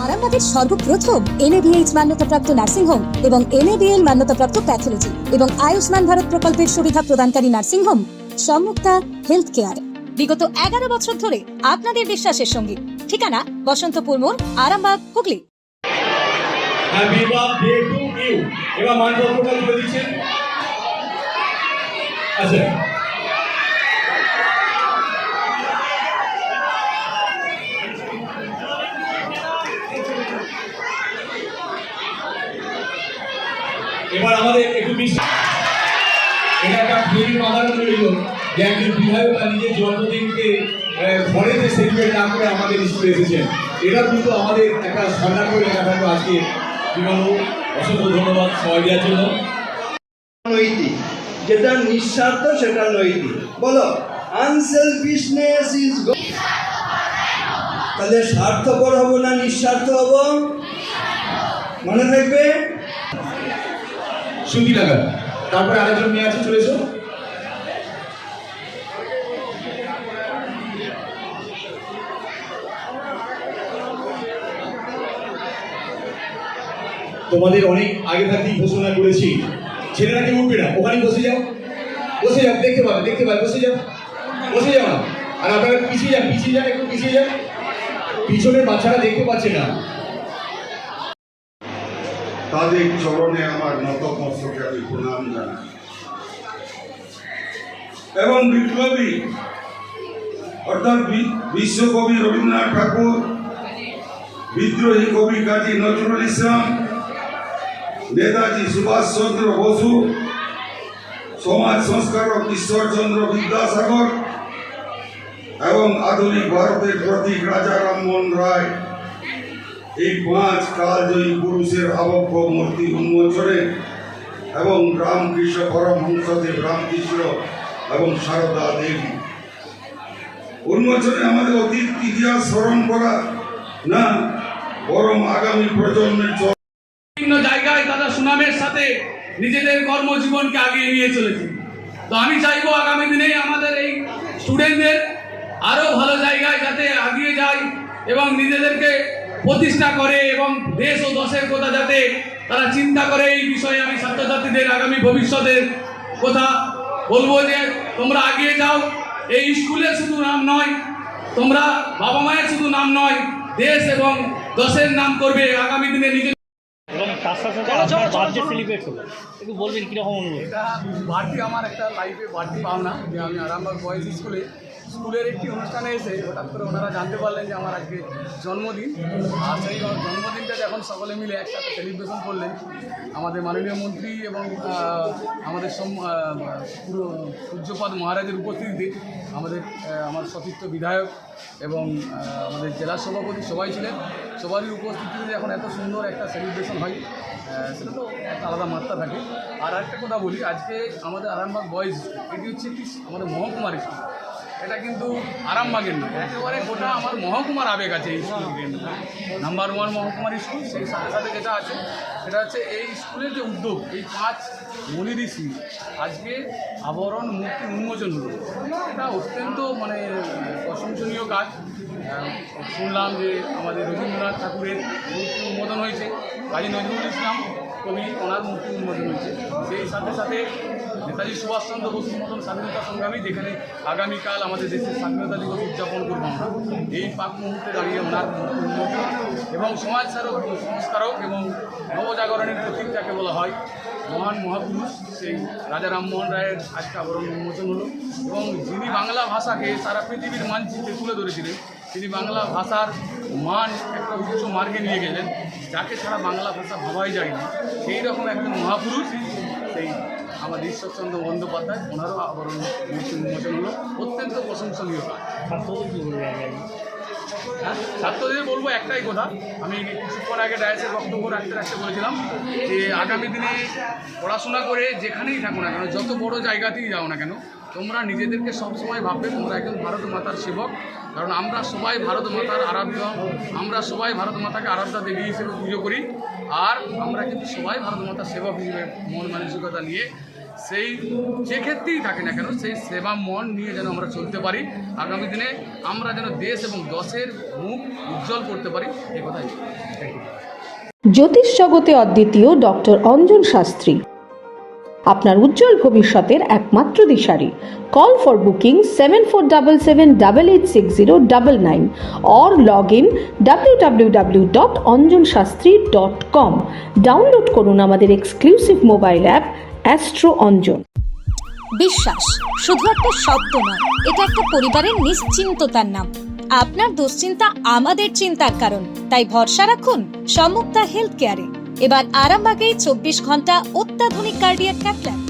আরামবাগের সর্বপ্রথম NABH মান্যতাপ্রাপ্ত nursing home এবং NABL মান্যতাপ্রাপ্ত প্যাথোলজি এবং আয়ুষ্মান ভারত প্রকল্পের সুবিধা প্রদানকারী নার্সিং হোম সম্মুক্তা হেলথ কেয়ার বিগত 11 বছর ধরে আপনাদের বিশ্বাসের সঙ্গী। ঠিকানা বসন্তপুর মোড়, Arambagh, Hooghly. Happy birthday to you. এবার মানপত্রটা তুলে দিচ্ছেন। আচ্ছা, এবার আমাদের একটু এটা একটা ফিল্ম বানানো রইল যে একজন বিধায়ক নিজের জন্মদিনকে ঘরে যে সেলিব্রেট না করে আমাদের স্কুলে এসেছেন। এটা কিন্তু আমাদের একটা সম্মান করে লেখা থাকবে আজকে। বিমানবাবু অসংখ্য ধন্যবাদ সময় দেওয়ার জন্য। নৈতিক, যেটা নিঃস্বার্থ সেটা নৈতিক। বলো, আনসেলফিশনেস ইজ। তাহলে স্বার্থপর হবো না নিঃস্বার্থ হব? মনে থাকবে। সুতি লাগা। তারপরে আরেকজন মেয়ে আছে, চলে এসো। তোমাদের অনেক আগে থাকতেই ঘোষণা করেছি, ছেলেরা কেউ উঠবে না, ওখানে বসে যাও, বসে যাও, দেখতে পাবে, দেখতে পাবে, বসে যাও, বসে যাও না। আর আপনারা পিছিয়ে যান, পিছিয়ে যান, একটু পিছিয়ে যান, পিছনের বাচ্চারা দেখতে পাচ্ছে না। তাদের চরণে আমার নতমস্তকে আমি প্রণাম জানাই। এবং বিপ্লবী অর্থাৎ বিশ্বকবি রবীন্দ্রনাথ ঠাকুর, বিদ্রোহী কবি কাজী নজরুল ইসলাম, নেতাজি সুভাষচন্দ্র বসু, সমাজ সংস্কারক ঈশ্বরচন্দ্র বিদ্যাসাগর এবং আধুনিক ভারতের প্রতীক রাজা রামমোহন রায়, এই 5 কালজয়ী পুরুষের আবক্ষ মূর্তি উন্মোচনে এবং রামকৃষ্ণ পরমহংসদেব রামকৃষ্ণ এবং সারদা দেবী উন্মোচনে আমাদের অতীত ইতিহাস স্মরণ করা না, বরং আগামী প্রজন্মের বিভিন্ন জায়গায় তারা সুনামের সাথে নিজেদের কর্মজীবনকে আগিয়ে নিয়ে চলেছে। তো আমি চাইবো আগামী দিনে আমাদের এই স্টুডেন্টদের আরও ভালো জায়গায় যাতে এগিয়ে যায় এবং নিজেদেরকে প্রতিষ্ঠা করে এবং দেশ ও দশের কথা যাতে তারা চিন্তা করে। এই বিষয়ে আমি ছাত্রছাত্রীদের আগামী ভবিষ্যতের কথা বলবো যে তোমরা এগিয়ে যাও। এই স্কুলের শুধু নাম নয়, তোমরা বাবা মায়ের শুধু নাম নয়, দেশ এবং দশের নাম করবে আগামী দিনে। নিজের একটু বলবেন কীরকম অনুভব? এটা বাড়তি আমার একটা লাইফে বাড়তি পাওনা যে আমি আরামবাগ বয়েজ স্কুলের একটি অনুষ্ঠানে এসে হঠাৎ করে ওনারা জানতে পারলেন যে আমার আজকে জন্মদিন। আর সেই জন্মদিনটা যখন সকলে মিলে একসাথে সেলিব্রেশন করলেন, আমাদের মাননীয় মন্ত্রী এবং আমাদের পুরো পূজ্যপাদ মহারাজের উপস্থিতিতে আমার সতীর্থ বিধায়ক এবং আমাদের জেলা সভাপতি সবাই ছিলেন। সবারই উপস্থিতিতে এখন এত সুন্দর একটা সেলিব্রেশন হয়, সেটা তো একটা আলাদা মাত্রা থাকে। আর একটা কথা বলি, আজকে আমাদের আরামবাগ বয়েজ এটি হচ্ছে একটি আমাদের মহকুমার স্কুল। এটা কিন্তু আরামবাগের নয়, একেবারে গোটা আমার মহকুমার আবেগ আছে এই স্কুলকে। নাম্বার 1 মহকুমার স্কুল। সেই সাথে সাথে যেটা আছে সেটা হচ্ছে এই স্কুলের যে উদ্যোগ, এই 5 মনি ঋষি আজকে আবরণ মূর্তি উন্মোচন হলো, এটা অত্যন্ত প্রশংসনীয় কাজ। শুনলাম যে আমাদের রবীন্দ্রনাথ ঠাকুরের মূর্তি উন্মোচন হয়েছে, কাজী নজরুল ইসলাম কবি ওনার মূর্তি উন্মোচন হয়েছে। সেই সাথে সাথে নেতাজি সুভাষচন্দ্র বসুর মতন স্বাধীনতা সংগ্রামী, যেখানে আগামীকাল আমাদের দেশের স্বাধীনতা দিবস উদযাপন করবো আমরা, এই পাক মুহূর্তে দাঁড়িয়ে ওনার মূর্তি উন্মোচন এবং সমাজ সংস্কারক এবং নবজাগরণের প্রতীক যাকে বলা হয় মহান মহাপুরুষ সেই রাজা রামমোহন রায়ের আজকে আবরণ উন্মোচন হলো। এবং যিনি বাংলা ভাষাকে সারা পৃথিবীর মানচিত্রে তুলে ধরেছিলেন, তিনি বাংলা ভাষার মান একটা উচ্চ মার্গে নিয়ে গেলেন, যাকে ছাড়া বাংলা ভাষা ভাবাই যায় না, সেই রকম একজন মহাপুরুষ সেই আমাদের ঈশ্বরচন্দ্র বন্দ্যোপাধ্যায়, ওনারও আবরণ মূর্তি উন্মোচন হলো। অত্যন্ত প্রশংসনীয় কাজ। ছাত্রদের বলবো একটাই কথা, আমি কিছুক্ষণ আগে ডায়াসের বক্তব্য রাখতে বলেছিলাম যে আগামী দিনে পড়াশোনা করে যেখানেই থাকো না কেন, যত বড় জায়গাতেই যাও না কেন, তোমরা নিজেদেরকে সবসময় ভাববে তোমরা একজন ভারত মাতার সেবক। কারণ আমরা সবাই ভারত মাতার আরাধ্য, আমরা সবাই ভারত মাতাকে আরাধ্যা দেবী হিসেবে পুজো করি। আর আমরা কিন্তু সবাই ভারত মাতার সেবক হিসেবে মন মানসিকতা নিয়ে সেই যে ক্ষেত্রেই থাকে না কেন সেই সেবা মন নিয়ে যেন আমরা চলতে পারি, আগামী দিনে আমরা যেন দেশ এবং দশের মুখ উজ্জ্বল করতে পারি, এই কথাই। জ্যোতিষ জগতে অদ্বিতীয় ডক্টর অঞ্জন শাস্ত্রী আপনার উজ্জ্বল ভবিষ্যতের একমাত্র দিশারি। Call for booking 7477886099 or log in www.anjanshastri.com। Download করুন আমাদের exclusive mobile app astro Anjan. বিশ্বাস শুধু একটা শব্দ নয়, এটা একটা পরিবারের নিশ্চিন্ততার নাম। আপনার দুশ্চিন্তা আমাদের চিন্তার কারণ, তাই ভরসা রাখুন সম্মুক্তা হেলথ কেয়ারে। এবার আরামবাগে 24 ঘন্টা অত্যাধুনিক কার্ডিয়াক ক্যাথল্যাব।